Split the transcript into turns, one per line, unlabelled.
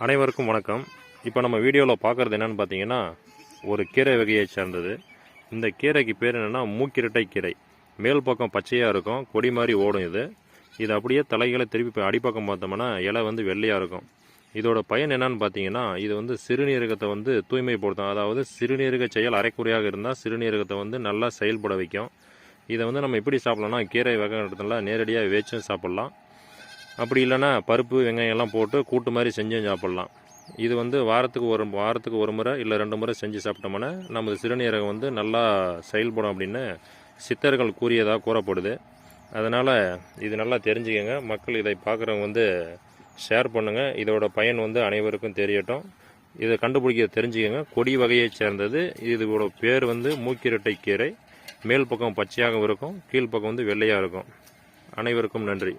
அனைவருக்கும் வணக்கம். இப்போ நம்ம வீடியோவில் பார்க்குறது என்னென்னு பார்த்தீங்கன்னா, ஒரு கீரை வகையை சேர்ந்தது. இந்த கீரைக்கு பேர் என்னென்னா மூக்கிரட்டை கீரை. மேல் பக்கம் பச்சையாக இருக்கும், கொடி மாதிரி ஓடும். இது அப்படியே தலைகளை திருப்பி அடிப்பக்கம் பார்த்தோம்னா இலை வந்து வெள்ளையாக இருக்கும். இதோட பயன் என்னன்னு பார்த்தீங்கன்னா, இது வந்து சிறுநீரகத்தை வந்து தூய்மைப்படுத்தும். அதாவது சிறுநீரக செயல் அரைக்குறையாக இருந்தால் சிறுநீரகத்தை வந்து நல்லா செயல்பட வைக்கும். இதை வந்து நம்ம எப்படி சாப்பிட்லாம்னா, கீரை வகை இடத்துல நேரடியாக வேச்சும் சாப்பிட்லாம். அப்படி இல்லைன்னா பருப்பு வெங்காயம் எல்லாம் போட்டு கூட்டு மாதிரி செஞ்சும் சாப்பிட்லாம். இது வந்து வாரத்துக்கு ஒரு முறை இல்லை 2 முறை செஞ்சு சாப்பிட்டோம்னா நமது சிறுநீரகம் வந்து நல்லா செயல்படும் அப்படின்னு சித்தர்கள் கூறப்படுது. அதனால் இது நல்லா தெரிஞ்சுக்கங்க. மக்கள் இதை பார்க்குறவங்க வந்து ஷேர் பண்ணுங்கள். இதோட பயன் வந்து அனைவருக்கும் தெரியட்டும். இதை கண்டுபிடிக்க தெரிஞ்சுக்கங்க. கொடி வகையை சேர்ந்தது. இதோட பேர் வந்து மூக்கிரட்டை கீரை. மேல் பக்கம் பச்சையாக இருக்கும், கீழ்ப்பக்கம் வந்து வெள்ளையாக இருக்கும். அனைவருக்கும் நன்றி.